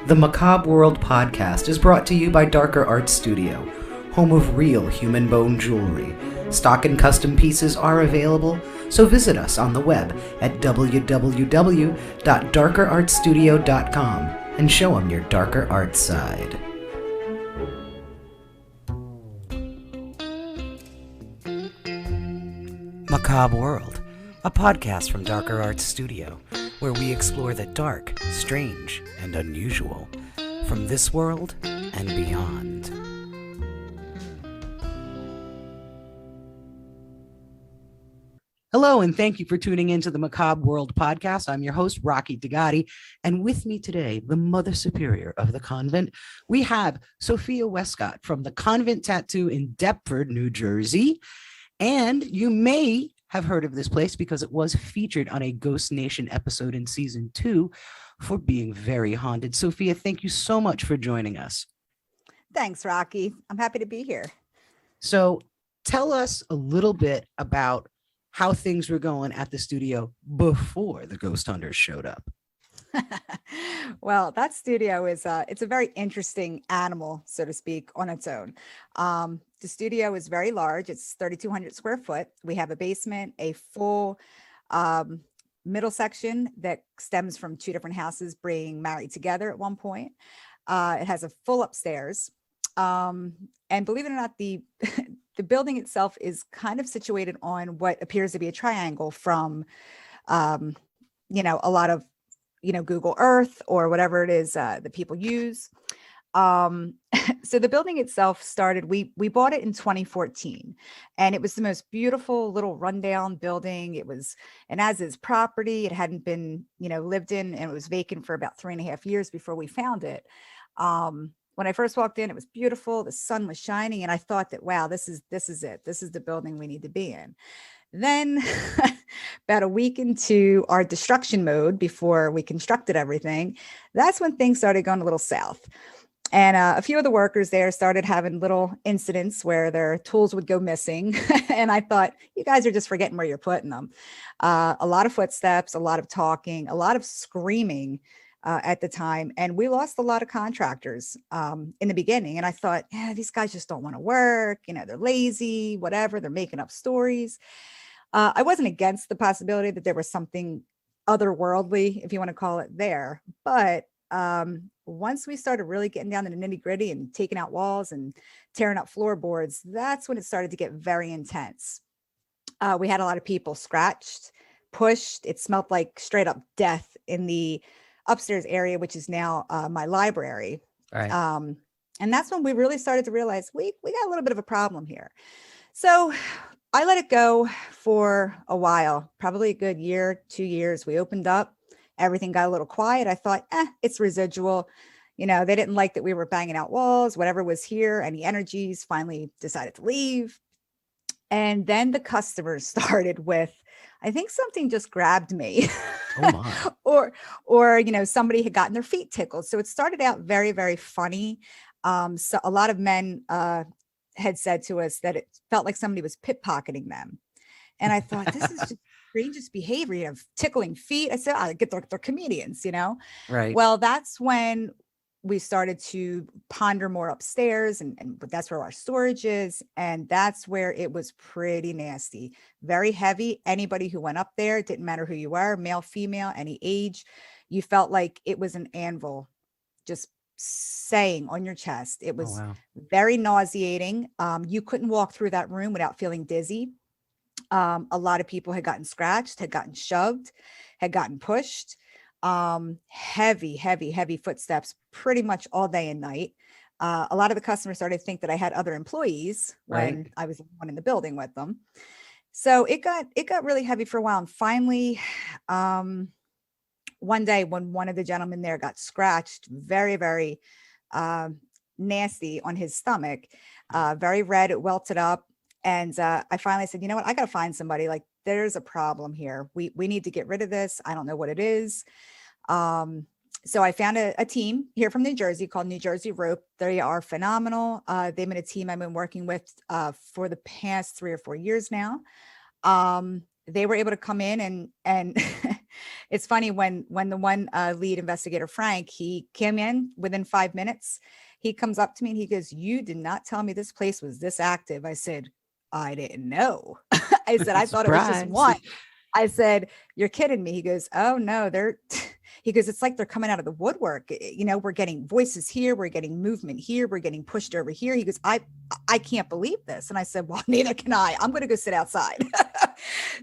The Macabre World podcast is brought to you by Darker Art Studio, home of real human bone jewelry. Stock and custom pieces are available, so visit us on the web at www.darkerartstudio.com and show them your darker art side. Macabre World, a podcast from Darker Art Studio, where we explore the dark, strange, and unusual from this world and beyond. Hello, and thank you for tuning into the Macabre World podcast. I'm your host, Rocky Digati, and with me today, the Mother Superior of the Convent, we have Sophia Wescott from the Convent Tattoo in Deptford, New Jersey. And you may have heard of this place because it was featured on a Ghost Nation episode in season 2 for being very haunted. Sophia, thank you so much for joining us. Thanks, Rocky. I'm happy to be here. So tell us a little bit about how things were going at the studio before the ghost hunters showed up. Well, that studio is it's a very interesting animal, so to speak, on its own. The studio is very large. It's 3,200 square foot. We have a basement, a full middle section that stems from 2 different houses being married together at one point. It has a full upstairs. And believe it or not, the the building itself is kind of situated on what appears to be a triangle from, a lot of, Google Earth or whatever it is that people use. So the building itself started, we bought it in 2014, and it was the most beautiful little rundown building. It was an as-is property. It hadn't been, lived in, and it was vacant for about 3.5 years before we found it. When I first walked in, it was beautiful. The sun was shining, and I thought that, wow, this is it. This is the building we need to be in. Then about a week into our destruction mode before we constructed everything, that's when things started going a little south. And a few of the workers there started having little incidents where their tools would go missing. And I thought, you guys are just forgetting where you're putting them. A lot of footsteps, a lot of talking, a lot of screaming at the time. And we lost a lot of contractors in the beginning. And I thought, yeah, these guys just don't want to work. They're lazy, whatever. They're making up stories. I wasn't against the possibility that there was something otherworldly, if you want to call it, there. But once we started really getting down to the nitty gritty and taking out walls and tearing up floorboards, that's when it started to get very intense. We had a lot of people scratched, pushed. It smelled like straight up death in the upstairs area, which is now my library. Right. And that's when we really started to realize we got a little bit of a problem here. So I let it go for a while, probably a good year, 2 years. We opened up, everything got a little quiet. I thought, it's residual. They didn't like that we were banging out walls, whatever was here, any energies finally decided to leave. And then the customers started with, I think something just grabbed me. Oh my. or somebody had gotten their feet tickled. So it started out very, very funny. So a lot of men had said to us that it felt like somebody was pickpocketing them. And I thought, this is just strangest behavior of tickling feet. I said, I get they're comedians, Right. Well, that's when we started to ponder more upstairs, and that's where our storage is. And that's where it was pretty nasty, very heavy. Anybody who went up there, it didn't matter who you were, male, female, any age, you felt like it was an anvil just saying on your chest. It was very nauseating. You couldn't walk through that room without feeling dizzy. A lot of people had gotten scratched, had gotten shoved, had gotten pushed. Heavy footsteps pretty much all day and night. A lot of the customers started to think that I had other employees when I was the one in the building with them. So it got really heavy for a while. And finally, one day when one of the gentlemen there got scratched, very, very nasty on his stomach, very red, it welted up. And I finally said, you know what, I got to find somebody. Like, there's a problem here. We need to get rid of this. I don't know what it is. So I found a team here from New Jersey called New Jersey Rope. They are phenomenal. They've been a team I've been working with for the past 3 or 4 years now. They were able to come in and it's funny when the one lead investigator, Frank, he came in within 5 minutes. He comes up to me and he goes, "You did not tell me this place was this active." I said, "I didn't know." I said, "I thought it was just one." I said, "You're kidding me." He goes, "Oh no, he goes, "It's like they're coming out of the woodwork. You know, we're getting voices here. We're getting movement here. We're getting pushed over here." He goes, I can't believe this." And I said, "Well, neither can I. I'm going to go sit outside."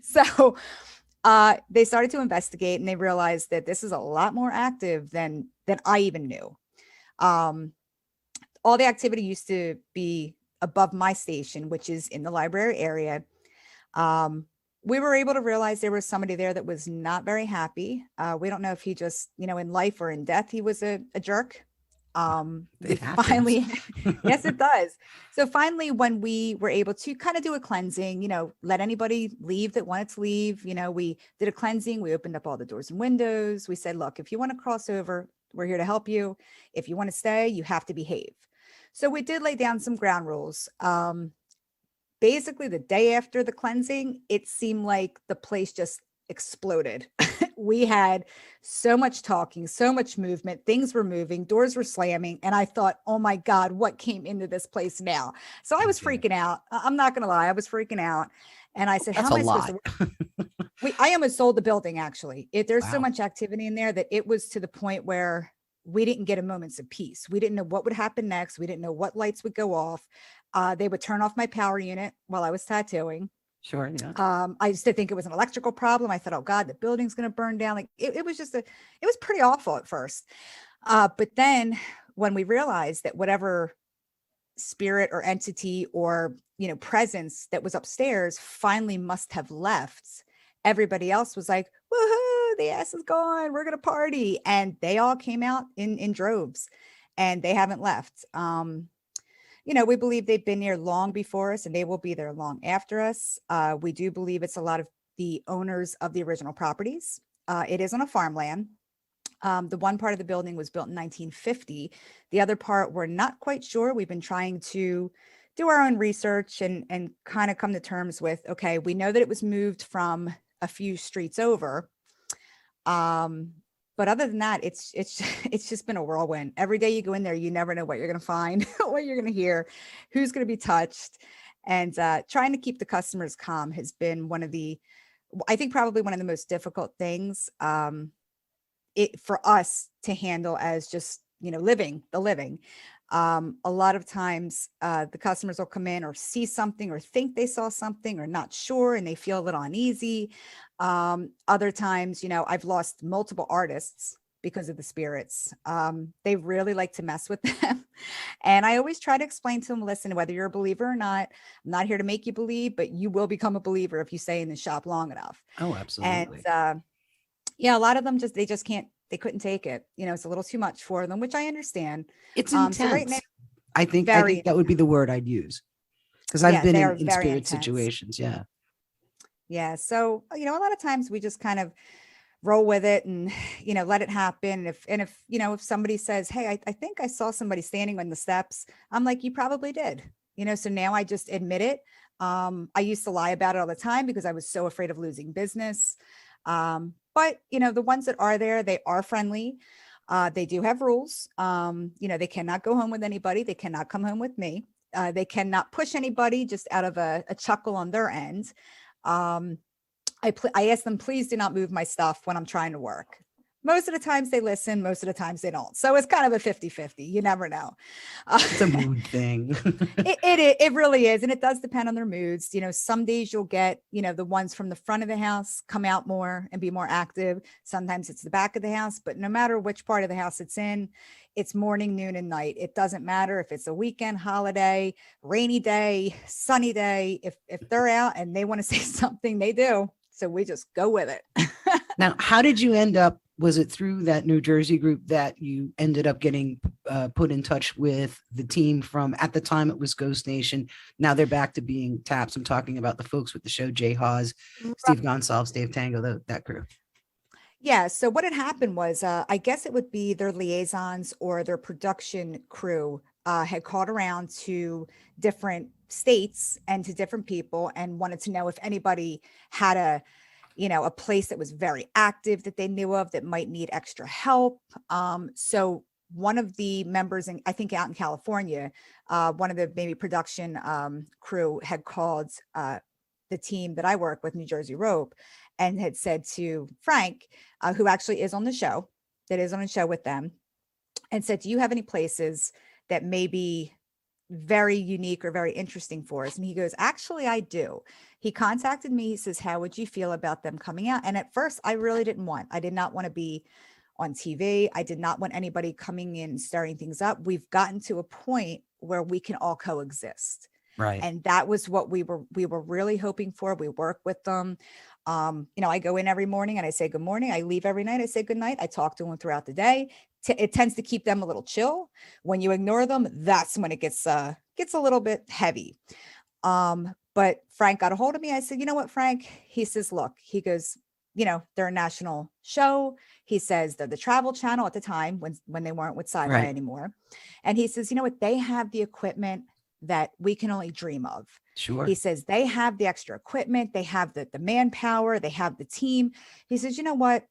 So they started to investigate and they realized that this is a lot more active than I even knew. All the activity used to be above my station, which is in the library area. We were able to realize there was somebody there that was not very happy. We don't know if he just, in life or in death, he was a jerk. It Finally, yes, it does. So finally, when we were able to kind of do a cleansing, let anybody leave that wanted to leave, we did a cleansing. We opened up all the doors and windows. We said, "Look, if you want to cross over, we're here to help you. If you want to stay, you have to behave." So we did lay down some ground rules. Basically, the day after the cleansing, it seemed like the place just exploded. We had so much talking, so much movement, things were moving, doors were slamming. And I thought, oh my God, what came into this place now? So I was freaking out. I'm not going to lie. I was freaking out. And I said, That's how am I supposed to? I almost sold the building, actually. There's so much activity in there that it was to the point where we didn't get a moment's of peace. We didn't know what would happen next. We didn't know what lights would go off. They would turn off my power unit while I was tattooing. Sure. Yeah. I used to think it was an electrical problem. I thought, oh God, the building's going to burn down. Like it was just it was pretty awful at first. But then when we realized that whatever spirit or entity or, presence that was upstairs finally must have left, everybody else was like, "Woohoo, the ass is gone. We're going to party." And they all came out in droves and they haven't left. We believe they've been here long before us and they will be there long after us. We do believe it's a lot of the owners of the original properties. It is on a farmland. The one part of the building was built in 1950. The other part, we're not quite sure. We've been trying to do our own research and kind of come to terms with, okay, we know that it was moved from a few streets over. But other than that, it's just been a whirlwind. Every day you go in there, you never know what you're going to find, what you're going to hear, who's going to be touched. And trying to keep the customers calm has been I think probably one of the most difficult things for us to handle as just, living. A lot of times the customers will come in or see something or think they saw something or not sure and they feel a little uneasy. Other times, I've lost multiple artists because of the spirits. They really like to mess with them. And I always try to explain to them, listen, whether you're a believer or not, I'm not here to make you believe, but you will become a believer if you stay in the shop long enough. Oh, absolutely. And a lot of them they just can't, they couldn't take it. It's a little too much for them, which I understand. It's intense. So right now, I think that would be the word I'd use because I've been in spirit intense situations. Yeah. Yeah. So, a lot of times we just kind of roll with it and, let it happen. If somebody says, "Hey, I think I saw somebody standing on the steps," I'm like, "You probably did." So now I just admit it. I used to lie about it all the time because I was so afraid of losing business. But, the ones that are there, they are friendly. They do have rules. They cannot go home with anybody. They cannot come home with me. They cannot push anybody just out of a chuckle on their end. I ask them, please do not move my stuff when I'm trying to work. Most of the times they listen, most of the times they don't. So it's kind of a 50-50. You never know. It's a mood thing. It really is. And it does depend on their moods. Some days you'll get, the ones from the front of the house come out more and be more active. Sometimes it's the back of the house, but no matter which part of the house it's in, it's morning, noon, and night. It doesn't matter if it's a weekend, holiday, rainy day, sunny day. If they're out and they want to say something, they do. So we just go with it. Now, how did you end up? Was it through that New Jersey group that you ended up getting put in touch with the team from, at the time it was Ghost Nation. Now they're back to being Taps. I'm talking about the folks with the show, Jay Hawes, Steve Gonsalves, Dave Tango, that group. Yeah. So what had happened was, I guess it would be their liaisons or their production crew had called around to different states and to different people and wanted to know if anybody had a place that was very active that they knew of that might need extra help. So one of the members, I think out in California, one of the maybe production crew had called the team that I work with, New Jersey Rope, and had said to Frank, who actually is on the show, with them, and said, do you have any places that may be very unique or very interesting for us? And he goes, actually, I do. He contacted me. He says, how would you feel about them coming out? And at first I really did not want to be on TV. I did not want anybody coming in and stirring things up. We've gotten to a point where we can all coexist. Right. And that was what we were really hoping for. We work with them. I go in every morning and I say good morning. I leave every night. I say good night. I talk to them throughout the day. It tends to keep them a little chill. When you ignore them, that's when it gets a little bit heavy. But Frank got a hold of me. I said, you know what, Frank? He says, look, he goes, they're a national show. He says they're the Travel Channel at the time when they weren't with Sci-Fi anymore. And he says, you know what? They have the equipment that we can only dream of. Sure. He says they have the extra equipment. They have the manpower. They have the team. He says, you know what?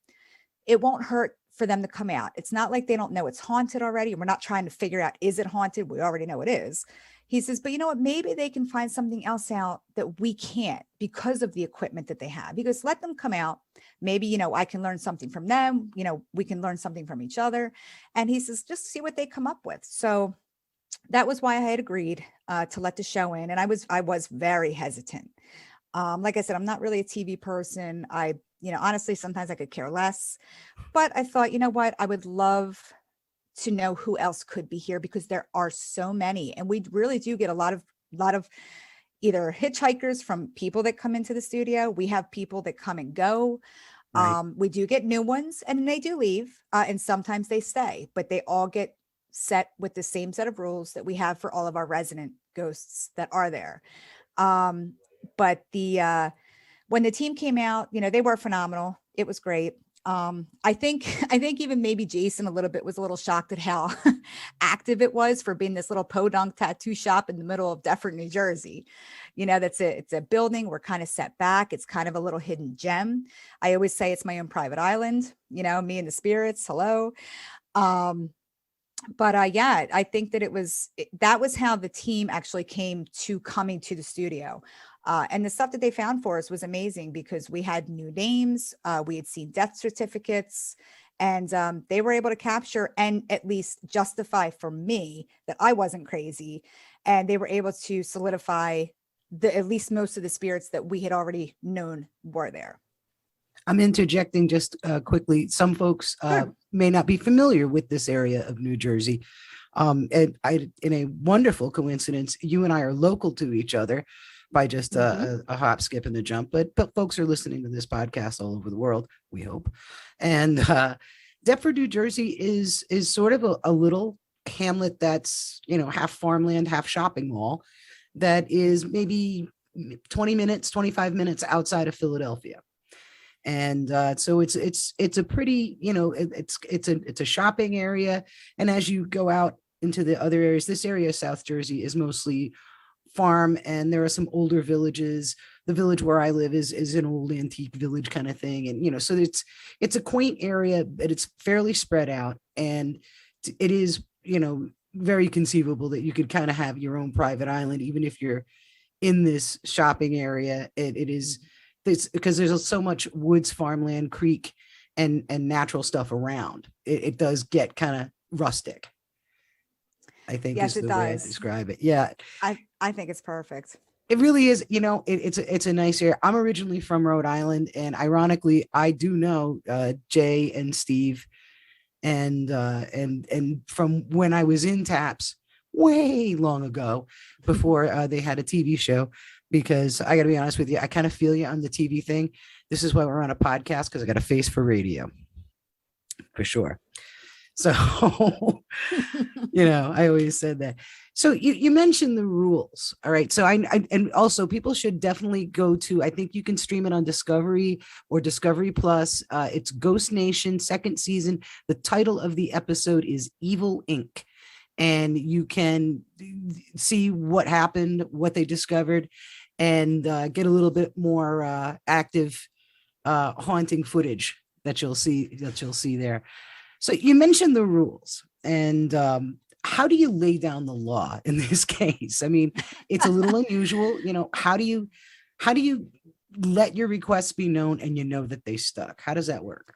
It won't hurt for them to come out. It's not like they don't know it's haunted already. We're not trying to figure out, is it haunted? We already know it is. He says, but you know what? Maybe they can find something else out that we can't because of the equipment that they have. He goes, let them come out. Maybe, I can learn something from them. We can learn something from each other. And he says, just see what they come up with. So that was why I had agreed to let the show in. And I was very hesitant. Like I said, I'm not really a TV person. Honestly, sometimes I could care less, but I thought, you know what? I would love to know who else could be here because there are so many. And we really do get a lot of either hitchhikers from people that come into the studio. We have people that come and go. Right. We do get new ones and they do leave and sometimes they stay, but they all get set with the same set of rules that we have for all of our resident ghosts that are there. But when the team came out, they were phenomenal. It was great. I think even maybe Jason a little bit was a little shocked at how active it was for being this little podunk tattoo shop in the middle of Deptford, New Jersey. It's a building. We're kind of set back. It's kind of a little hidden gem. I always say it's my own private island, me and the spirits. Hello. But I think that that was how the team actually came to coming to the studio. And the stuff that they found for us was amazing because we had new names, we had seen death certificates, and they were able to capture and at least justify for me that I wasn't crazy. And they were able to solidify at least most of the spirits that we had already known were there. I'm interjecting just quickly. Some folks may not be familiar with this area of New Jersey. And in a wonderful coincidence, you and I are local to each other by just a hop, skip, and a jump. But folks are listening to this podcast all over the world, we hope. And Deptford, New Jersey is sort of a little hamlet that's, half farmland, half shopping mall that is maybe 20 minutes, 25 minutes outside of Philadelphia. And so it's a pretty, it's a shopping area. And as you go out into the other areas, this area of South Jersey is mostly farm, and there are some older villages. The village where I live is an old antique village kind of thing. And, so it's a quaint area, but it's fairly spread out. And it is, very conceivable that you could kind of have your own private island, even if you're in this shopping area. It is this because there's so much woods, farmland, creek, and natural stuff around. It does get kind of rustic, I think. Yes, is the way I describe it. Yeah. I think it's perfect. It really is. It's a nice area. I'm originally from Rhode Island, and ironically, I do know Jay and Steve, and from when I was in TAPS way long ago, before they had a TV show. Because I got to be honest with you, I kind of feel you on the TV thing. This is why we're on a podcast, because I got a face for radio, for sure. So, I always said that. So you mentioned the rules. All right. So and also people should definitely go to, I think you can stream it on Discovery or Discovery Plus. It's Ghost Nation, second season. The title of the episode is Evil Inc. And you can see what happened, what they discovered, and get a little bit more active haunting footage that you'll see there. So you mentioned the rules, and how do you lay down the law in this case? I mean, it's a little unusual. How do you let your requests be known and that they stuck? How does that work?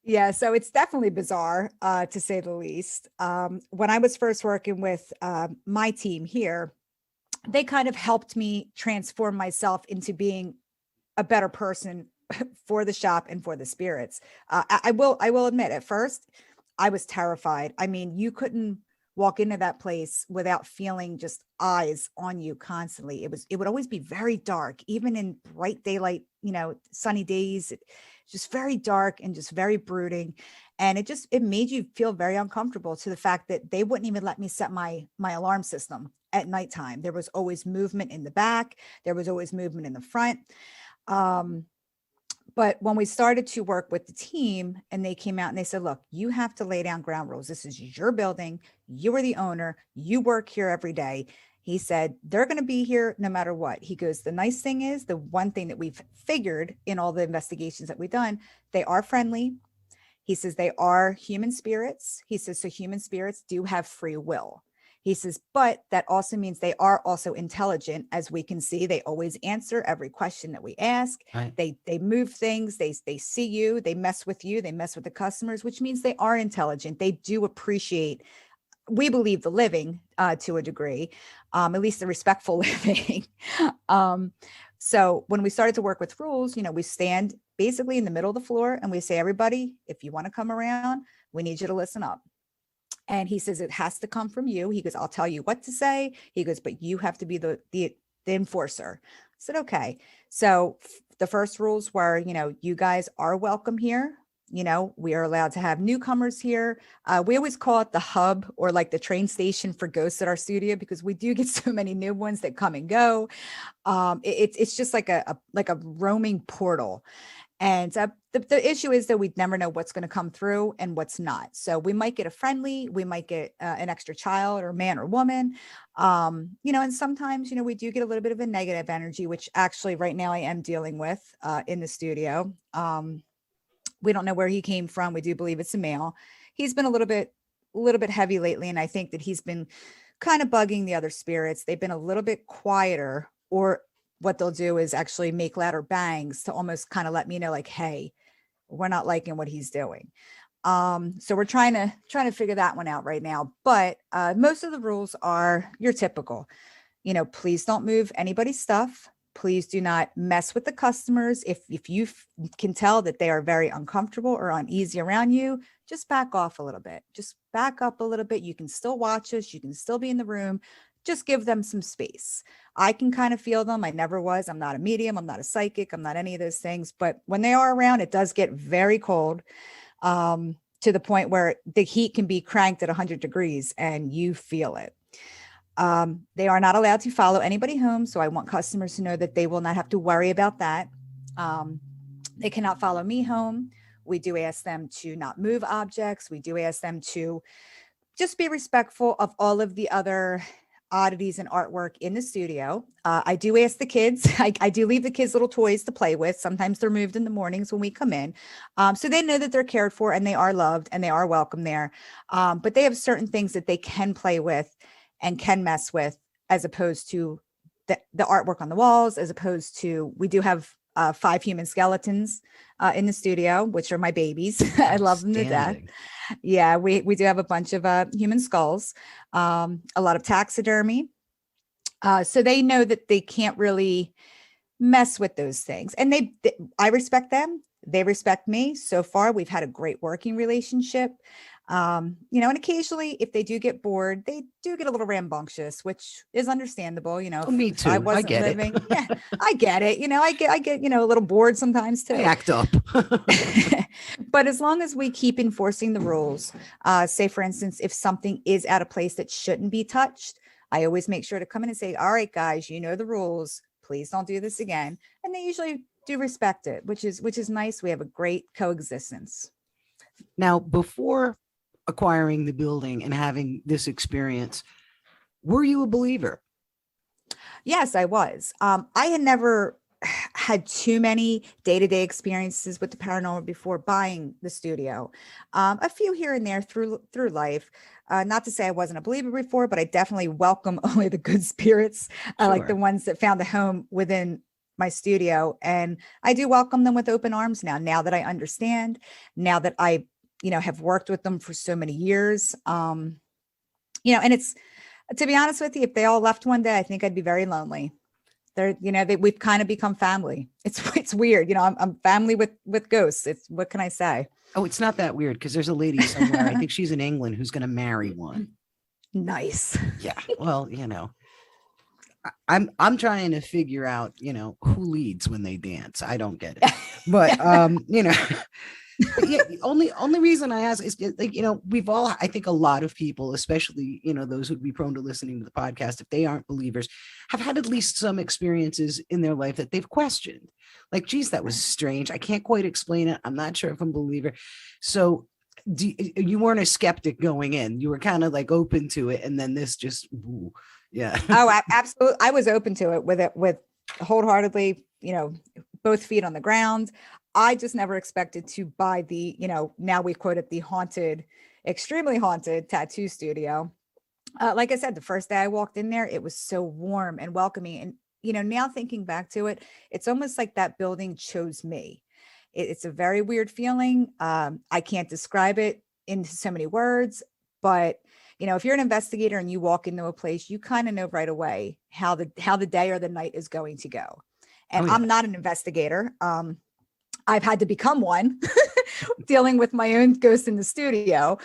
Yeah, so it's definitely bizarre, to say the least. When I was first working with my team here, they kind of helped me transform myself into being a better person for the shop and for the spirits. I will admit, at first, I was terrified. I mean, you couldn't walk into that place without feeling just eyes on you constantly. It would always be very dark, even in bright daylight, sunny days. Just very dark and just very brooding. And it made you feel very uncomfortable, to the fact that they wouldn't even let me set my alarm system at nighttime. There was always movement in the back. There was always movement in the front. But when we started to work with the team, and they came out and they said, look, you have to lay down ground rules. This is your building. You are the owner. You work here every day. He said, they're going to be here no matter what. He goes, the nice thing is, the one thing that we've figured in all the investigations that we've done, they are friendly. He says, they are human spirits. He says, so human spirits do have free will. He says, but that also means they are also intelligent. As we can see, they always answer every question that we ask. Right. They move things. They see you. They mess with you. They mess with the customers, which means they are intelligent. They do appreciate, we believe, the living, to a degree, at least the respectful living. So when we started to work with rules, we stand basically in the middle of the floor and we say, everybody, if you want to come around, we need you to listen up. And he says, it has to come from you. He goes, I'll tell you what to say. He goes, but you have to be the enforcer. I said, okay. So the first rules were, you guys are welcome here. We are allowed to have newcomers here. We always call it the hub, or like the train station for ghosts at our studio, because we do get so many new ones that come and go. It's just like a roaming portal. And the issue is that we never know what's going to come through and what's not. So we might get a friendly, we might get an extra child, or man or woman. And sometimes, we do get a little bit of a negative energy, which actually right now I am dealing with in the studio. We don't know where he came from. We do believe it's a male. He's been a little bit heavy lately. And I think that he's been kind of bugging the other spirits. They've been a little bit quieter, or what they'll do is actually make louder bangs to almost kind of let me know, like, hey, we're not liking what he's doing. So we're trying to figure that one out right now. But most of the rules are your typical, please don't move anybody's stuff. Please do not mess with the customers. If you can tell that they are very uncomfortable or uneasy around you, just back off a little bit. Just back up a little bit. You can still watch us. You can still be in the room. Just give them some space. I can kind of feel them. I never was. I'm not a medium. I'm not a psychic. I'm not any of those things. But when they are around, it does get very cold, to the point where the heat can be cranked at 100 degrees and you feel it. They are not allowed to follow anybody home. So I want customers to know that they will not have to worry about that. They cannot follow me home. We do ask them to not move objects. We do ask them to just be respectful of all of the other oddities and artwork in the studio. I do ask the kids, I do leave the kids little toys to play with. Sometimes they're moved in the mornings when we come in. So they know that they're cared for and they are loved and they are welcome there. But they have certain things that they can play with and can mess with, as opposed to the artwork on the walls, as opposed to, we do have 5 human skeletons in the studio, which are my babies. I love them to death. Yeah, we do have a bunch of human skulls, a lot of taxidermy. So they know that they can't really mess with those things. And I respect them. They respect me. So far, we've had a great working relationship. And occasionally, if they do get bored, they do get a little rambunctious, which is understandable. Me too. I wasn't get living. it. Yeah, I get it. I get, a little bored sometimes too. I act up. But as long as we keep enforcing the rules, say, for instance, if something is out of place that shouldn't be touched, I always make sure to come in and say, all right, guys, the rules. Please don't do this again. And they usually do respect it, which is nice. We have a great coexistence. Now, before acquiring the building and having this experience, were you a believer? Yes, I was. I had never had too many day-to-day experiences with the paranormal before buying the studio. A few here and there through life. Not to say I wasn't a believer before, but I definitely welcome only the good spirits, like the ones that found a home within my studio. And I do welcome them with open arms now that I understand, now that I, have worked with them for so many years. And it's, to be honest with you, if they all left one day, I think I'd be very lonely. They're, we've kind of become family. It's weird. I'm family with ghosts. What can I say? Oh, it's not that weird because there's a lady somewhere, I think she's in England, who's going to marry one. Nice. Yeah. Well, I'm trying to figure out, who leads when they dance. I don't get it. But but yeah, only reason I ask is like, we've all, I think a lot of people, especially, those who'd be prone to listening to the podcast, if they aren't believers, have had at least some experiences in their life that they've questioned. Like, geez, that was strange. I can't quite explain it. I'm not sure if I'm a believer. So you weren't a skeptic going in. You were kind of like open to it. And then this just, ooh, yeah. Oh, absolutely. I was open to it with wholeheartedly, both feet on the ground. I just never expected to buy the, now we quote it, the haunted, extremely haunted tattoo studio. Like I said, the first day I walked in there, it was so warm and welcoming. And, now thinking back to it, it's almost like that building chose me. It's a very weird feeling. I can't describe it in so many words, but if you're an investigator and you walk into a place, you kind of know right away how the day or the night is going to go. And I'm not an investigator. I've had to become one dealing with my own ghost in the studio.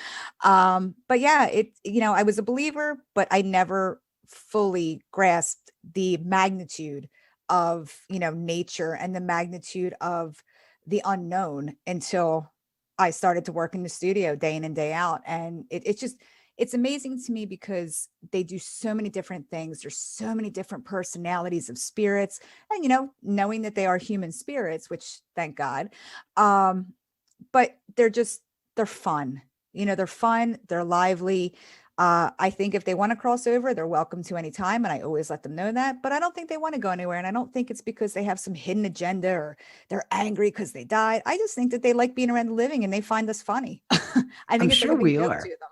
But yeah, I was a believer, but I never fully grasped the magnitude of, nature and the magnitude of the unknown until I started to work in the studio day in and day out. And it's amazing to me because they do so many different things. There's so many different personalities of spirits and, knowing that they are human spirits, which thank God. But they're fun, they're fun, they're lively. I think if they want to cross over, they're welcome to any time. And I always let them know that, but I don't think they want to go anywhere. And I don't think it's because they have some hidden agenda or they're angry because they died. I just think that they like being around the living and they find us funny. I think I'm it's sure like a big we joke are. to them.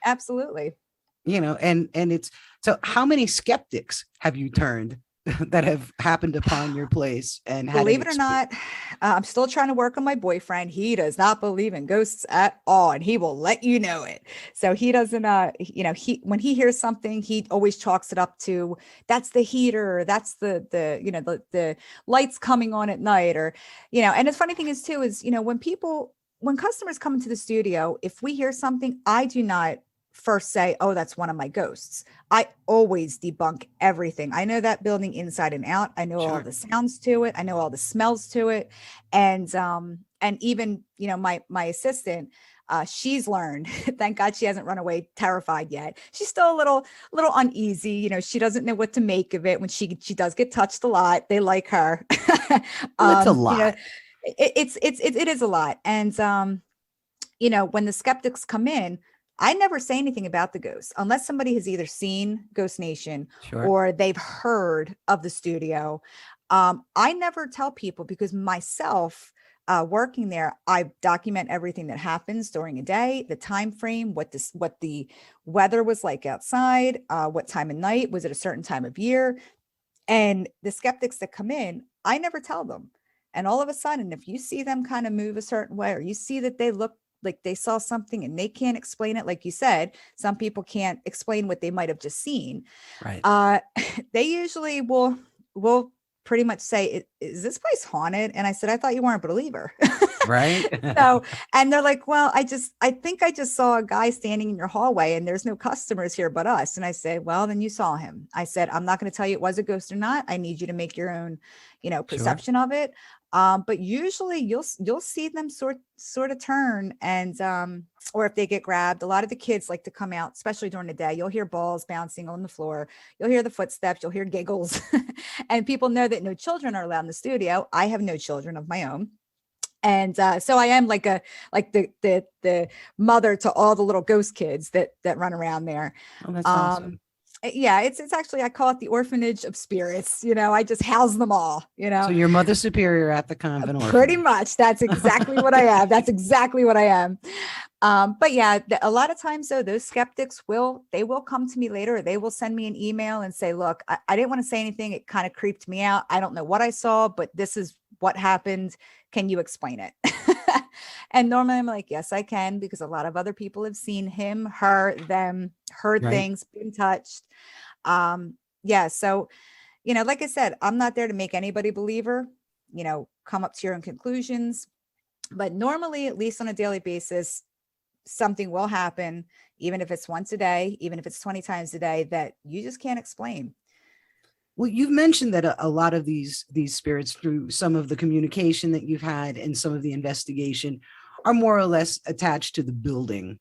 Absolutely. And it's, so how many skeptics have you turned that have happened upon your place? And believe it or not, I'm still trying to work on my boyfriend. He does not believe in ghosts at all, and he will let you know it. So he doesn't, when he hears something, he always chalks it up to that's the heater, that's the lights coming on at night, or And the funny thing is too is when customers come into the studio, if we hear something, I do not first say, oh, that's one of my ghosts. I always debunk everything. I know that building inside and out. I know all the sounds to it. I know all the smells to it. And even, my assistant, she's learned, thank God she hasn't run away terrified yet. She's still a little uneasy. She doesn't know what to make of it when she does get touched a lot. They like her. That's a lot. It is a lot. And, when the skeptics come in, I never say anything about the ghosts unless somebody has either seen Ghost Nation or they've heard of the studio. I never tell people because myself, working there, I document everything that happens during a day, the time frame, what the weather was like outside, what time of night, was it a certain time of year? And the skeptics that come in, I never tell them. And all of a sudden, if you see them kind of move a certain way, or you see that they look like they saw something and they can't explain it, like you said, some people can't explain what they might have just seen. Right. They usually will pretty much say, is this place haunted? And I said, I thought you weren't a believer. Right. So, and they're like, well, I think I just saw a guy standing in your hallway and there's no customers here but us. And I said, well, then you saw him. I said, I'm not going to tell you it was a ghost or not. I need you to make your own, perception of it. But usually you'll see them sort of turn and, or if they get grabbed, a lot of the kids like to come out, especially during the day. You'll hear balls bouncing on the floor. You'll hear the footsteps. You'll hear giggles. And people know that no children are allowed in the studio. I have no children of my own. And so I am like the mother to all the little ghost kids that run around there. Oh, that's awesome. Yeah, it's actually, I call it the orphanage of spirits. I just house them all, So you're Mother Superior at the convent pretty orphanage. much. That's exactly what I am. That's exactly what I am. But yeah, a lot of times though, those skeptics they will come to me later, or they will send me an email and say, look, I didn't want to say anything. It kind of creeped me out. I don't know what I saw, but this is what happened. Can you explain it? And normally I'm like, yes, I can, because a lot of other people have seen him, her, them, heard Right. things, been touched. Yeah. So, like I said, I'm not there to make anybody believer, come up to your own conclusions. But normally, at least on a daily basis, something will happen, even if it's once a day, even if it's 20 times a day, that you just can't explain. Well, you've mentioned that a lot of these spirits, through some of the communication that you've had and some of the investigation, are more or less attached to the building.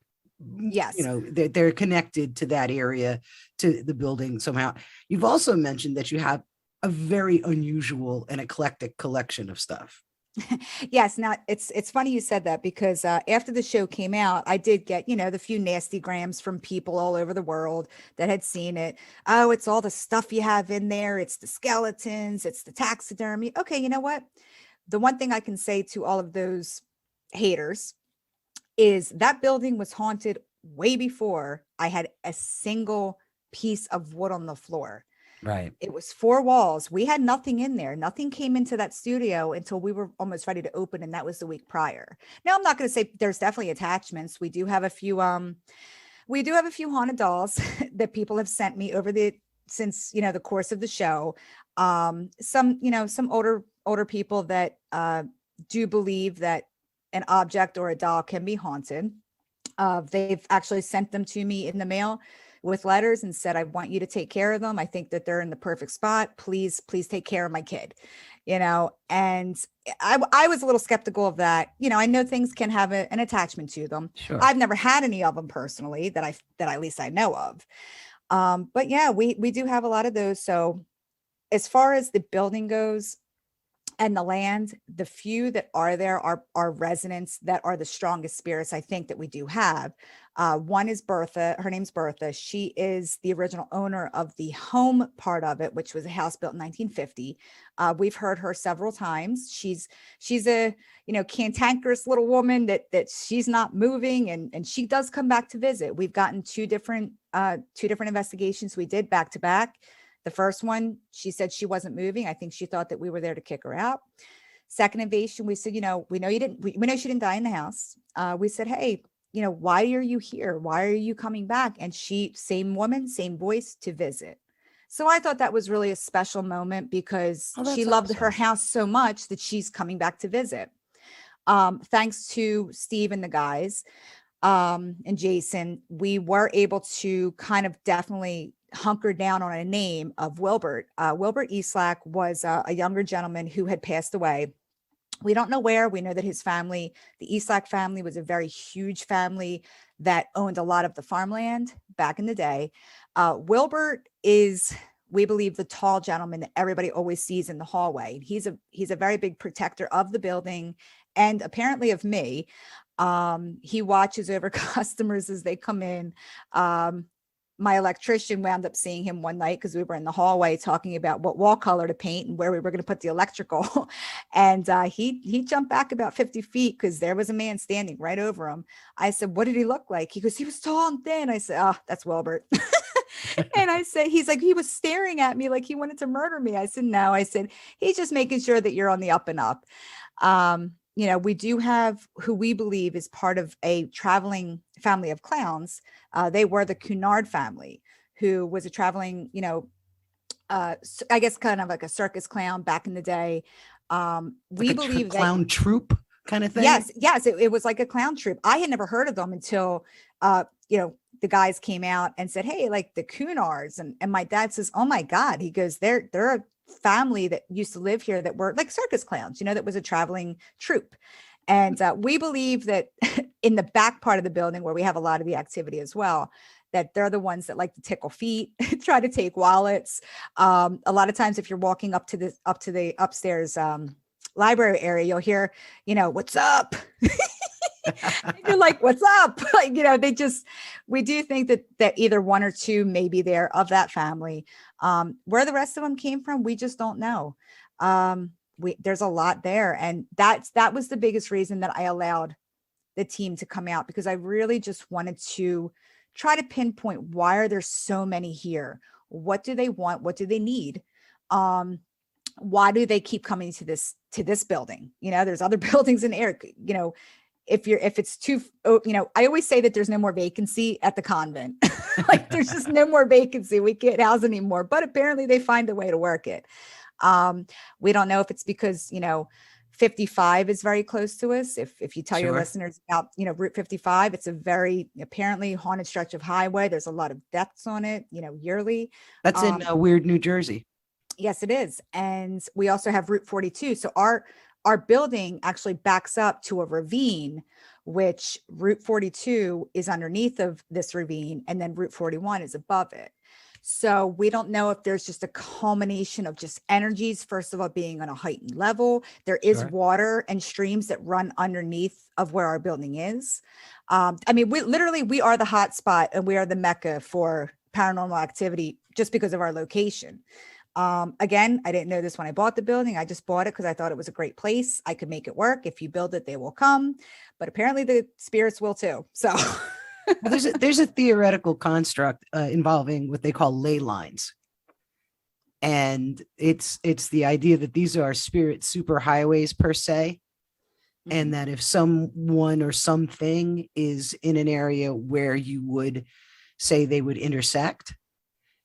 Yes. They're connected to that area, to the building somehow. You've also mentioned that you have a very unusual and eclectic collection of stuff. Yes. Now it's funny you said that, because after the show came out, I did get, the few nasty grams from people all over the world that had seen it. Oh, it's all the stuff you have in there. It's the skeletons, it's the taxidermy. Okay. You know what? The one thing I can say to all of those haters is that building was haunted way before I had a single piece of wood on the floor. Right. It was four walls. We had nothing in there. Nothing came into that studio until we were almost ready to open, and that was the week prior. Now, I'm not going to say there's definitely attachments. We do have a few haunted dolls that people have sent me since the course of the show. Some older people that do believe that an object or a doll can be haunted. They've actually sent them to me in the mail with letters and said, I want you to take care of them. I think that they're in the perfect spot. Please take care of my kid, and I was a little skeptical of that. I know things can have an attachment to them. Sure. I've never had any of them personally that at least I know of. But yeah, we do have a lot of those. So as far as the building goes, and the land, the few that are there are residents that are the strongest spirits, I think, that we do have. One is Bertha. Her name's Bertha. She is the original owner of the home part of it, which was a house built in 1950. We've heard her several times. She's a cantankerous little woman that she's not moving, and she does come back to visit. We've gotten two different investigations we did back to back. The first one, she said she wasn't moving. I think she thought that we were there to kick her out. Second invasion, we said, we know we know she didn't die in the house. We said, hey, why are you here? Why are you coming back? And same woman, same voice, to visit. So I thought that was really a special moment, because she loved her house so much that she's coming back to visit. Thanks to Steve and the guys, and Jason, we were able to kind of definitely hunker down on a name of Wilbert. Wilbert Eastlack was a younger gentleman who had passed away. We don't know where. We know that his family, the Eastlack family, was a very huge family that owned a lot of the farmland back in the day. Wilbert is, we believe, the tall gentleman that everybody always sees in the hallway. He's a very big protector of the building, and apparently of me. He watches over customers as they come in. My electrician wound up seeing him one night, because we were in the hallway talking about what wall color to paint and where we were going to put the electrical. And he jumped back about 50 feet, because there was a man standing right over him. I said, what did he look like? He goes, he was tall and thin. I said, oh, that's Wilbert. And I said, he's like, he was staring at me like he wanted to murder me. I said, no. I said, he's just making sure that you're on the up and up. We do have who we believe is part of a traveling family of clowns. They were the Cunard family, who was a traveling, I guess kind of like a circus clown back in the day. We believe that clown troupe kind of thing. Yes. It was like a clown troupe. I had never heard of them until, the guys came out and said, hey, like the Cunards. And my dad says, oh my God. He goes, they're a family that used to live here that were like circus clowns, that was a traveling troupe. And we believe that in the back part of the building, where we have a lot of the activity as well, that they're the ones that like to tickle feet, try to take wallets. A lot of times if you're walking up to the upstairs library area, you'll hear, what's up? You're like, what's up? Like, we do think that either one or two may be there of that family. Where the rest of them came from, we just don't know. There's a lot there. And that was the biggest reason that I allowed the team to come out, because I really just wanted to try to pinpoint, why are there so many here? What do they want? What do they need? Why do they keep coming to this building? There's other buildings in the area. If it's too, I always say that there's no more vacancy at the convent. Like, there's just no more vacancy. We can't house anymore, but apparently they find a way to work it. We don't know if it's because, 55 is very close to us. If you tell your listeners about, Route 55, it's a very apparently haunted stretch of highway. There's a lot of deaths on it, yearly. That's in Weird, New Jersey. Yes, it is. And we also have Route 42. So our building actually backs up to a ravine, which Route 42 is underneath of this ravine, and then Route 41 is above it. So we don't know if there's just a culmination of just energies, first of all, being on a heightened level. There is water and streams that run underneath of where our building is. We are the hot spot, and we are the mecca for paranormal activity just because of our location. Again, I didn't know this when I bought the building. I just bought it because I thought it was a great place. I could make it work. If you build it, they will come, but apparently the spirits will too. So well, there's a theoretical construct involving what they call ley lines. And it's the idea that these are spirit superhighways per se. Mm-hmm. And that if someone or something is in an area where you would say they would intersect,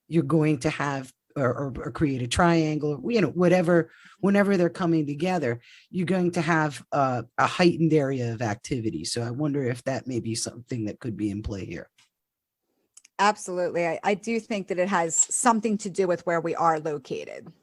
you're going to have or create a triangle, whatever, whenever they're coming together, you're going to have a heightened area of activity. So I wonder if that may be something that could be in play here. Absolutely. I do think that it has something to do with where we are located.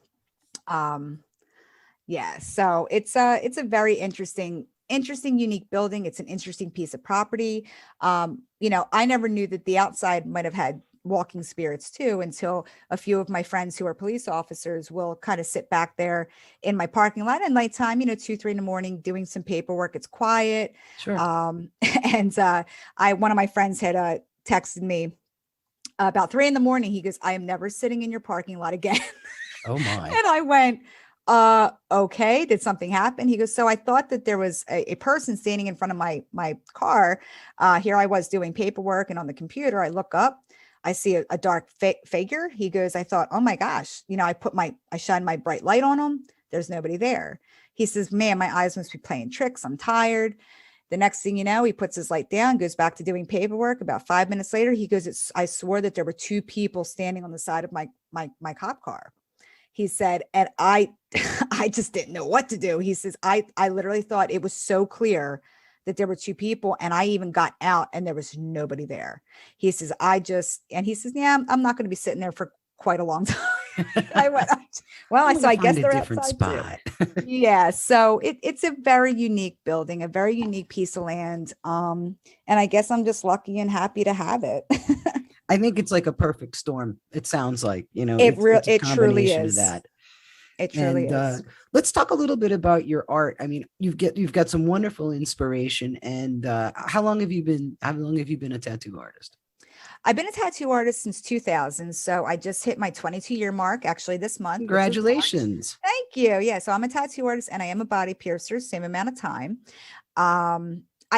Yeah, so it's a very interesting, unique building. It's an interesting piece of property. I never knew that the outside might have had walking spirits too, until a few of my friends who are police officers will kind of sit back there in my parking lot at nighttime, 2, 3 in the morning, doing some paperwork. It's quiet. Sure. And one of my friends had texted me about 3 in the morning. He goes, "I am never sitting in your parking lot again." Oh my. And I went, okay, did something happen? He goes, "So I thought that there was a person standing in front of my car. Here I was doing paperwork, and on the computer, I look up, I see a dark figure." He goes, "I thought, oh my gosh, I shine my bright light on him. There's nobody there." He says, "Man, my eyes must be playing tricks. I'm tired." The next thing you know, he puts his light down, goes back to doing paperwork. About 5 minutes later, he goes, "I swore that there were 2 people standing on the side of my cop car." He said, and I just didn't know what to do. He says, I literally thought it was so clear that there were 2 people, and I even got out and there was nobody there. He says, "Yeah, I'm not going to be sitting there for quite a long time." I went, well, so I guess they're different outside spot. too. Yeah. So it's a very unique building, a very unique piece of land. And I guess I'm just lucky and happy to have it. I think it's like a perfect storm. It sounds like, It truly is. Of that. It truly is. Let's talk a little bit about your art. I mean, you've got some wonderful inspiration. And how long have you been a tattoo artist? I've been a tattoo artist since 2000. So I just hit my 22-year mark actually this month. Congratulations. Thank you. Yeah. So I'm a tattoo artist and I am a body piercer, same amount of time.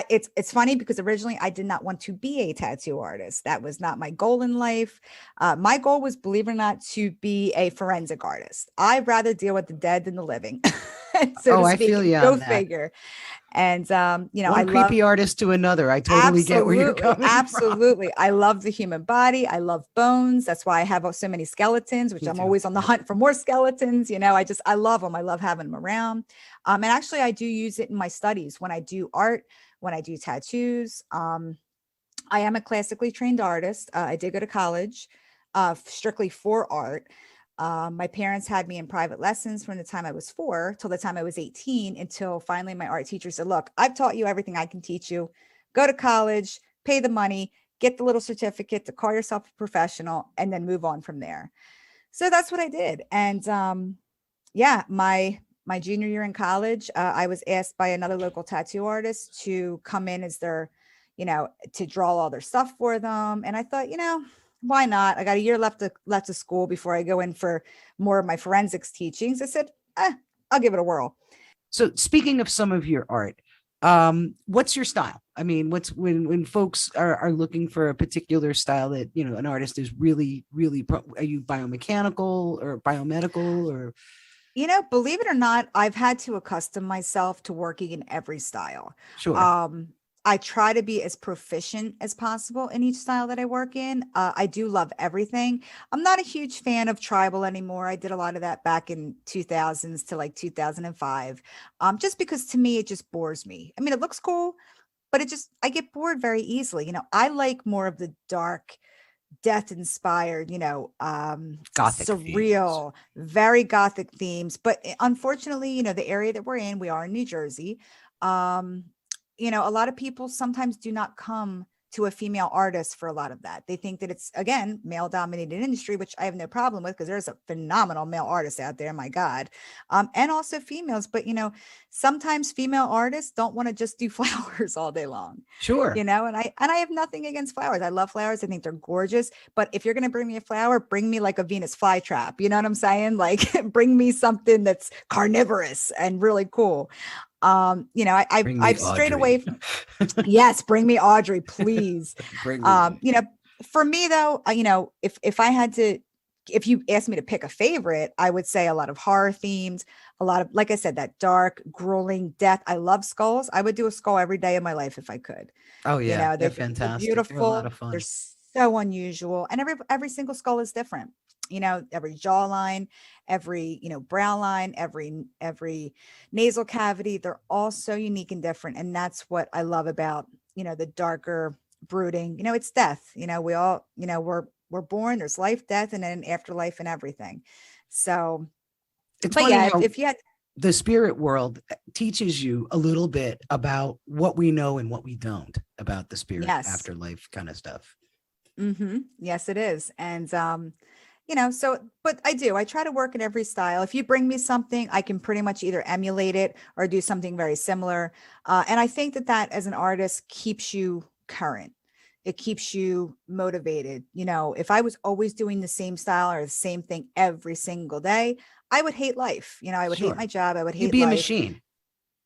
It's funny because originally I did not want to be a tattoo artist. That was not my goal in life. My goal was, believe it or not, to be a forensic artist. I'd rather deal with the dead than the living. So I feel you. Go figure. And one creepy artist to another. I totally get where you're coming from. Absolutely. I love the human body. I love bones. That's why I have so many skeletons, which I'm always on the hunt for more skeletons. I love them. I love having them around. And actually I do use it in my studies when I do art, when I do tattoos. I am a classically trained artist. I did go to college strictly for art. My parents had me in private lessons from the time I was 4 till the time I was 18, until finally my art teacher said, "Look, I've taught you everything I can teach you. Go to college, pay the money, get the little certificate to call yourself a professional, and then move on from there." So that's what I did. And my my junior year in college, I was asked by another local tattoo artist to come in as their, to draw all their stuff for them. And I thought, why not? I got a year left of school before I go in for more of my forensics teachings. I said, I'll give it a whirl. So speaking of some of your art, what's your style? I mean, what's when folks are looking for a particular style that, an artist is really, really, are you biomechanical or biomedical or? Believe it or not, I've had to accustom myself to working in every style. Sure. I try to be as proficient as possible in each style that I work in. I do love everything. I'm not a huge fan of tribal anymore. I did a lot of that back in 2000s to like 2005, just because to me, it just bores me. I mean, it looks cool, but I get bored very easily. I like more of the dark, death inspired, Gothic surreal, very gothic themes. But unfortunately, the area that we're in, we are in New Jersey. A lot of people sometimes do not come to a female artist for a lot of that. They think that it's, again, male dominated industry, which I have no problem with because there's a phenomenal male artist out there. My God. And also females, but sometimes female artists don't want to just do flowers all day long. Sure. And I have nothing against flowers. I love flowers. I think they're gorgeous, but if you're going to bring me a flower, bring me like a Venus flytrap. You know what I'm saying? Like bring me something that's carnivorous and really cool. I've strayed away from, yes, bring me Audrey, please. For me though, if you asked me to pick a favorite, I would say a lot of horror themes, a lot of, like I said, that dark, grueling death. I love skulls. I would do a skull every day of my life if I could. Oh yeah. They're fantastic. They're beautiful. They're a lot of fun. They're so unusual. And every single skull is different. Every jawline, every, brow line, every nasal cavity, they're all so unique and different. And that's what I love about, the darker brooding, it's death, we all, we're born, there's life, death, and then afterlife and everything. So, it's funny how if you had the spirit world teaches you a little bit about what we know and what we don't about the spirit afterlife kind of stuff. Mm-hmm. Yes, it is. And, but I try to work in every style. If you bring me something, I can pretty much either emulate it or do something very similar. And I think that as an artist keeps you current. It keeps you motivated. If I was always doing the same style or the same thing every single day, I would hate life. I would hate my job. I would hate You'd be life. a machine.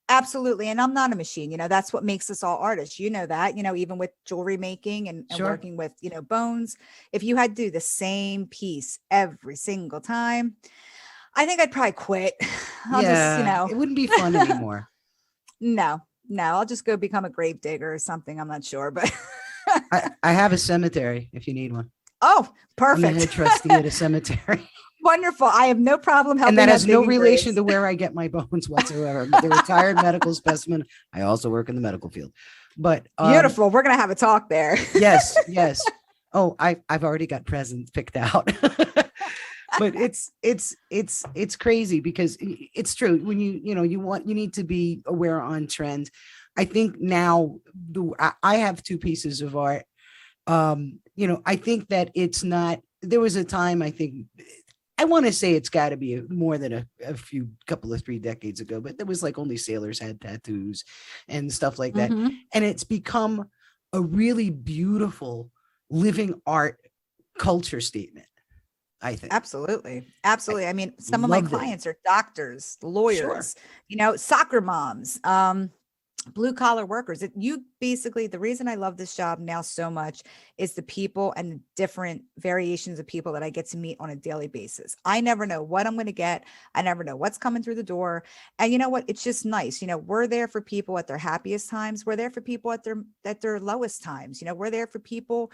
Absolutely. And I'm not a machine. That's what makes us all artists. That, even with jewelry making and working with, bones, if you had to do the same piece every single time, I think I'd probably quit. It wouldn't be fun anymore. No, I'll just go become a grave digger or something. I'm not sure, but I have a cemetery if you need one. Oh, perfect. I'm the head trustee at a cemetery. Wonderful. I have no problem helping. And that has no relation to where I get my bones whatsoever. I'm the retired medical specimen. I also work in the medical field. But beautiful. We're gonna have a talk there. Yes. Oh, I've already got presents picked out. But it's crazy because it's true. When you need to be aware on trend. I think now I have two pieces of art. I think that it's not. There was a time I want to say it's got to be more than a couple of 3 decades ago, but there was like only sailors had tattoos and stuff like that. Mm-hmm. And it's become a really beautiful living art culture statement, I think. Absolutely. I mean, some of my clients are doctors, lawyers, soccer moms, blue collar workers. The reason I love this job now so much is the people and the different variations of people that I get to meet on a daily basis. I never know what I'm going to get. I never know what's coming through the door. And you know what? It's just nice. We're there for people at their happiest times. We're there for people at their lowest times. We're there for people,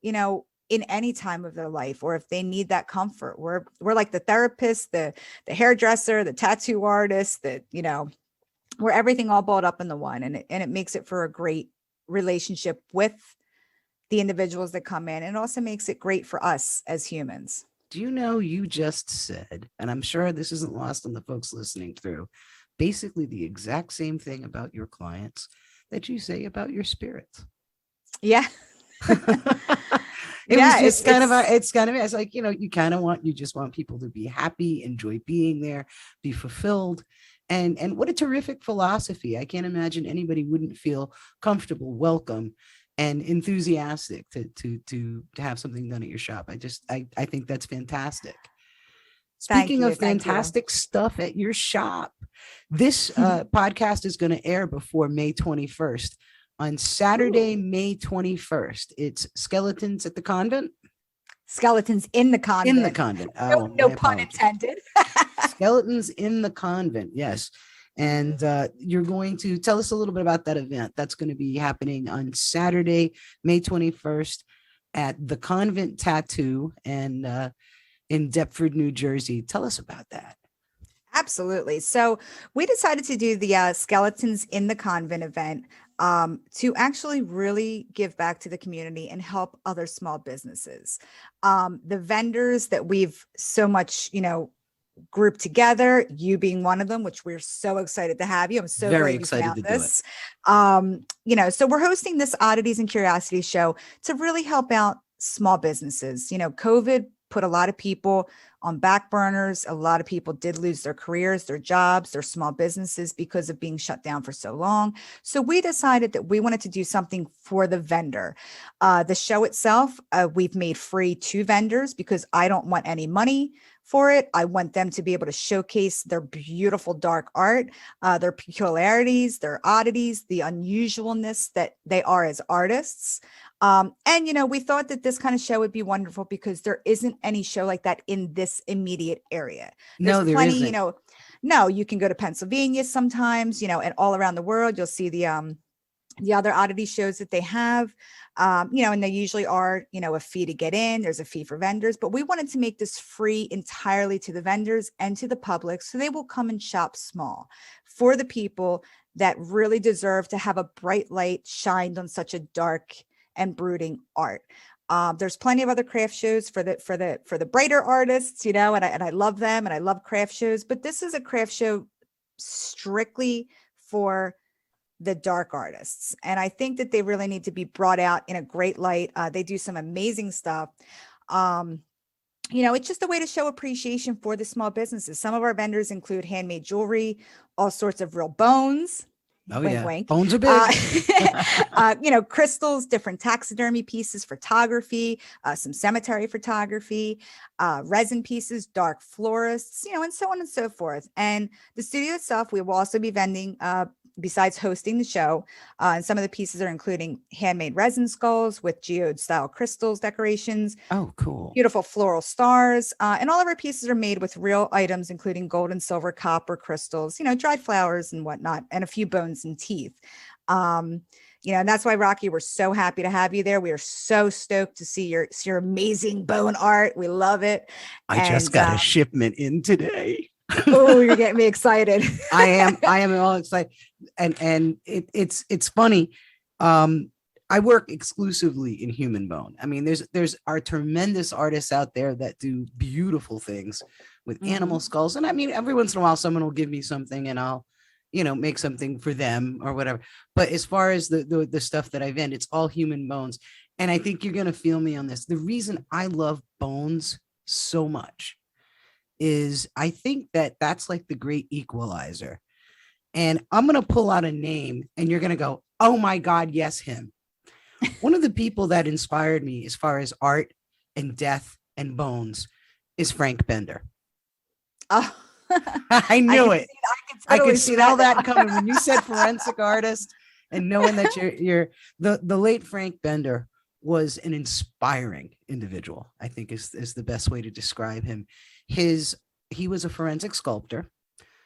in any time of their life, or if they need that comfort. We're like the therapist, the hairdresser, the tattoo artist, we're everything all balled up in the one, and it makes it for a great relationship with the individuals that come in. And it also makes it great for us as humans. Do you know, you just said, and I'm sure this isn't lost on the folks listening through, basically the exact same thing about your clients that you say about your spirits. Yeah. It was Yeah, just it's kind of, it's like, you just want people to be happy, enjoy being there, be fulfilled. And what a terrific philosophy. I can't imagine anybody wouldn't feel comfortable, welcome, and enthusiastic to have something done at your shop. I think that's fantastic. thank Speaking you, of thank you. fantastic stuff at your shop, this podcast is going to air before May 21st. On Saturday, Ooh. May 21st, it's Skeletons at the Convent. Skeletons in the Convent. In the Convent. No, Oh, no my pun apologies. intended. Skeletons in the Convent. Yes. And you're going to tell us a little bit about that event. That's going to be happening on Saturday, May 21st at the Convent Tattoo and in Deptford, New Jersey. Tell us about that. Absolutely. So we decided to do the Skeletons in the Convent event to actually really give back to the community and help other small businesses. The vendors that we've so much, grouped together, you being one of them, which we're so excited to have you. I'm so Very glad you excited found to this. So we're hosting this Oddities and Curiosities show to really help out small businesses. COVID put a lot of people on back burners. A lot of people did lose their careers, their jobs, their small businesses because of being shut down for so long. So we decided that we wanted to do something for the vendor. The show itself, we've made free to vendors because I don't want any money for it. I want them to be able to showcase their beautiful dark art, their peculiarities, their oddities, the unusualness that they are as artists. We thought that this kind of show would be wonderful because there isn't any show like that in this immediate area. There's There plenty, isn't. no, you can go to Pennsylvania sometimes, and all around the world, you'll see the other oddity shows that they have, and they usually are, a fee to get in. There's a fee for vendors, but we wanted to make this free entirely to the vendors and to the public. So they will come and shop small for the people that really deserve to have a bright light shined on such a dark and brooding art. There's plenty of other craft shows for the brighter artists, and I love them and I love craft shows, but this is a craft show strictly for the dark artists. And I think that they really need to be brought out in a great light. They do some amazing stuff. It's just a way to show appreciation for the small businesses. Some of our vendors include handmade jewelry, all sorts of real bones. Oh, wink, yeah. wink. Bones are big. Crystals, different taxidermy pieces, photography, some cemetery photography, resin pieces, dark florists, and so on and so forth. And the studio itself, we will also be vending, besides hosting the show, and some of the pieces are including handmade resin skulls with geode style crystals decorations. Oh, cool. Beautiful floral stars. And all of our pieces are made with real items, including gold and silver, copper, crystals, dried flowers and whatnot, and a few bones and teeth. And that's why, Rocky, we're so happy to have you there. We are so stoked to see your amazing bone art. We love it. I just got a shipment in today. Oh, you're getting me excited. I am all excited. And it's funny. I work exclusively in human bone. I mean, there's our tremendous artists out there that do beautiful things with animal skulls. And I mean, every once in a while, someone will give me something and I'll, make something for them or whatever. But as far as the stuff that I vend, it's all human bones. And I think you're going to feel me on this. The reason I love bones so much is I think that that's like the great equalizer. And I'm going to pull out a name and you're going to go, oh my God, yes, him. One of the people that inspired me as far as art and death and bones is Frank Bender. Oh, I knew it. I totally could see all that coming when you said forensic artist and knowing that you're the late Frank Bender was an inspiring individual, I think is the best way to describe him. He was a forensic sculptor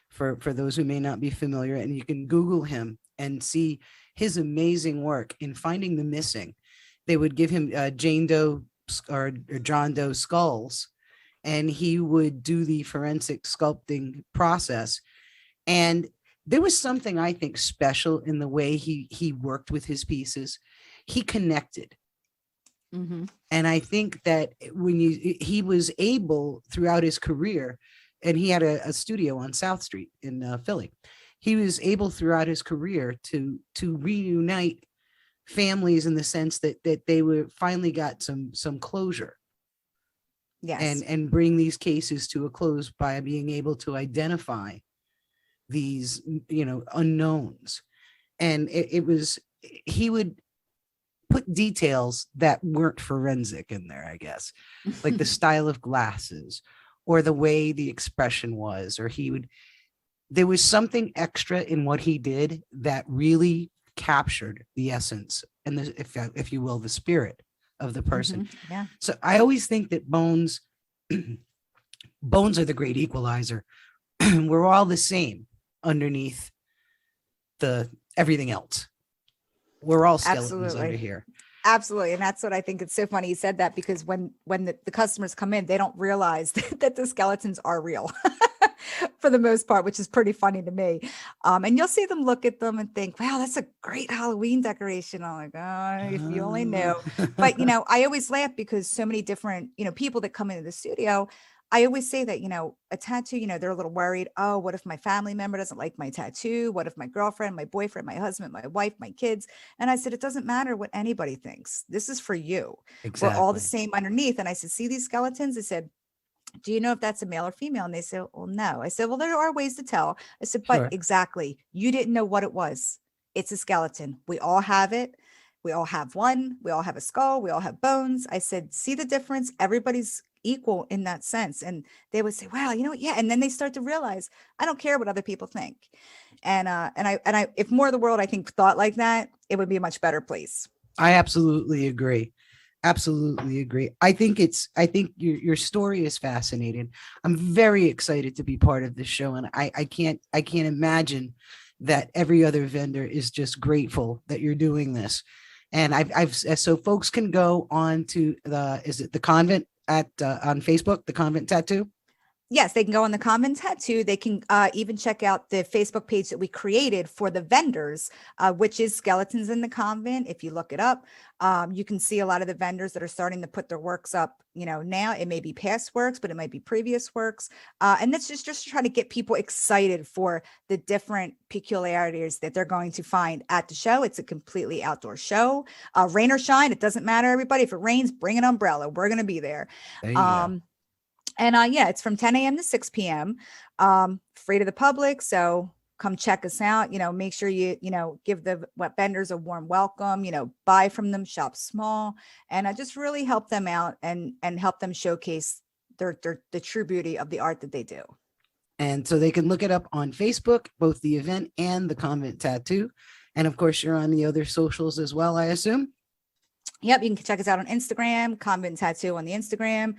for those who may not be familiar, and you can Google him and see his amazing work in finding the missing. They would give him Jane Doe or John Doe skulls, and he would do the forensic sculpting process. And there was something I think special in the way he worked with his pieces. He connected. Mm-hmm. And I think that he was able throughout his career, and he had a studio on South Street in Philly. He was able throughout his career to reunite families in the sense that they were finally got some closure Yes. and bring these cases to a close by being able to identify these, unknowns. And it was, he would put details that weren't forensic in there, I guess, like the style of glasses or the way the expression was, or there was something extra in what he did that really captured the essence and if you will, the spirit of the person. Yeah. So I always think that bones are the great equalizer. We're all the same underneath the everything else. We're all skeletons under here. Absolutely. And that's what I think it's so funny you said that, because when the customers come in, they don't realize that the skeletons are real for the most part, which is pretty funny to me. And you'll see them look at them and think, wow, that's a great Halloween decoration. I'm like, oh, if you only knew. But, I always laugh because so many different, people that come into the studio, I always say that, a tattoo, they're a little worried. Oh, what if my family member doesn't like my tattoo? What if my girlfriend, my boyfriend, my husband, my wife, my kids? And I said, it doesn't matter what anybody thinks. This is for you. Exactly. We're all the same underneath. And I said, see these skeletons? I said, do you know if that's a male or female? And they said, well, no. I said, well, there are ways to tell. I said, but Sure. exactly. You didn't know what it was. It's a skeleton. We all have it. We all have one. We all have a skull. We all have bones. I said, see the difference? Everybody's equal in that sense. And they would say, wow, yeah. And then they start to realize, I don't care what other people think. And I, if more of the world, I think, thought like that, it would be a much better place. I absolutely agree. Absolutely agree. I think your story is fascinating. I'm very excited to be part of this show. And I can't imagine that every other vendor is just grateful that you're doing this. And so folks can go on to the Convent on Facebook, the Convent Tattoo. Yes, they can go on the Convent Tattoo. They can even check out the Facebook page that we created for the vendors, which is Skeletons in the Convent. If you look it up, you can see a lot of the vendors that are starting to put their works up. Now it may be past works, but it might be previous works. And that's just trying to get people excited for the different peculiarities that they're going to find at the show. It's a completely outdoor show, rain or shine. It doesn't matter, everybody. If it rains, bring an umbrella. We're going to be there. There you go. And it's from 10 a.m. to 6 p.m. Free to the public. So come check us out. Make sure you give the vendors a warm welcome, buy from them, shop small, and just really help them out and help them showcase the true beauty of the art that they do. And so they can look it up on Facebook, both the event and the Convent Tattoo. And of course, you're on the other socials as well, I assume. Yep. You can check us out on Instagram, Convent Tattoo on the Instagram,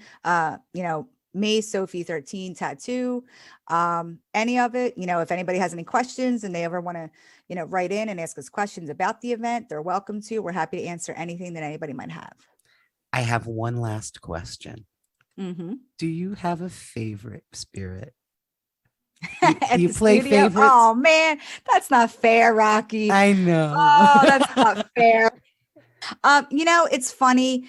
me, Sophie 13 Tattoo, any of it. If anybody has any questions and they ever want to, write in and ask us questions about the event, they're welcome to. We're happy to answer anything that anybody might have. I have one last question. Mm-hmm. Do you have a favorite spirit? Do you play studio? favorites? Oh man, that's not fair, Rocky. I know. Oh, that's not fair. It's funny.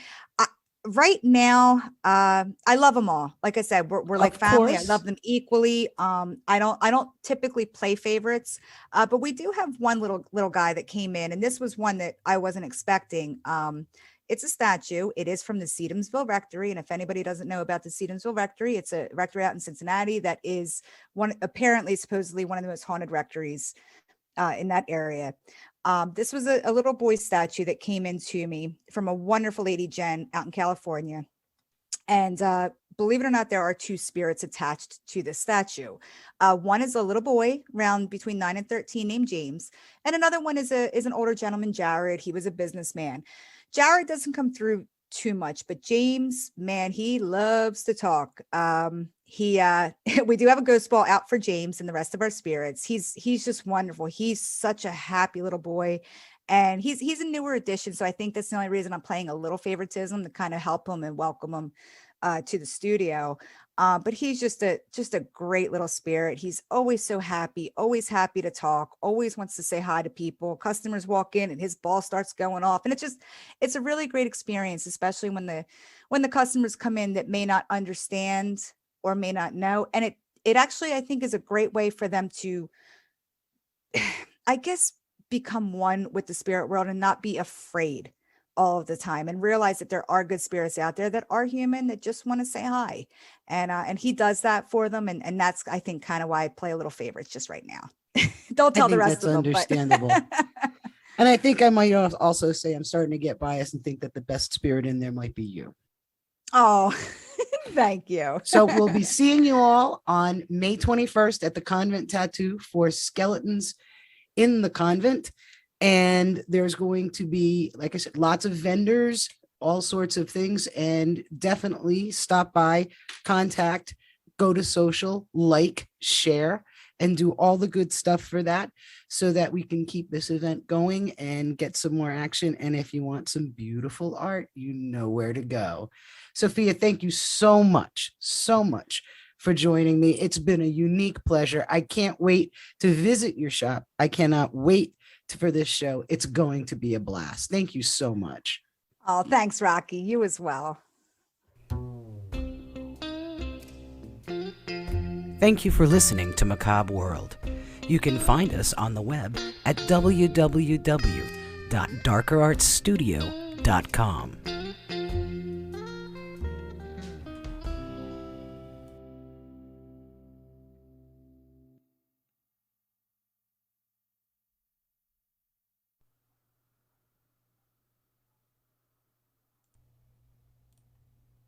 Right now, I love them all. Like I said, we're like family. Course. I love them equally. I don't typically play favorites, but we do have one little guy that came in, and this was one that I wasn't expecting. It's a statue. It is from the Sedumsville Rectory, and if anybody doesn't know about the Sedumsville Rectory, it's a rectory out in Cincinnati that is supposedly one of the most haunted rectories in that area. This was a little boy statue that came into me from a wonderful lady, Jen, out in California. And believe it or not, there are two spirits attached to this statue. One is a little boy around between 9 and 13 named James. And another one is an older gentleman, Jared. He was a businessman. Jared doesn't come through too much, but James, man, he loves to talk. We do have a ghost ball out for James and the rest of our spirits. He's just wonderful. He's such a happy little boy, and he's a newer addition. So I think that's the only reason I'm playing a little favoritism to kind of help him and welcome him to the studio. But he's just a great little spirit. He's always so happy, always happy to talk, always wants to say hi to people. Customers walk in and his ball starts going off. And it's a really great experience, especially when the customers come in that may not understand or may not know. And it actually, I think, is a great way for them to, I guess, become one with the spirit world and not be afraid all of the time, and realize that there are good spirits out there that are human, that just want to say hi. And he does that for them. And that's, I think, kind of why I play a little favorites just right now. Don't I tell the think rest that's of them. understandable. And I think I might also say I'm starting to get biased and think that the best spirit in there might be you. Oh, thank you. So we'll be seeing you all on May 21st at the Convent Tattoo for Skeletons in the Convent. And there's going to be, like I said, lots of vendors, all sorts of things, and definitely stop by, contact, go to social, like, share, and do all the good stuff for that so that we can keep this event going and get some more action. And if you want some beautiful art, you know where to go. Sophia, thank you so much for joining me. It's been a unique pleasure. I can't wait to visit your shop. I cannot wait for this show. It's going to be a blast. Thank you so much. Oh, thanks, Rocky. You as well. Thank you for listening to Macabre World. You can find us on the web at www.darkerartstudio.com.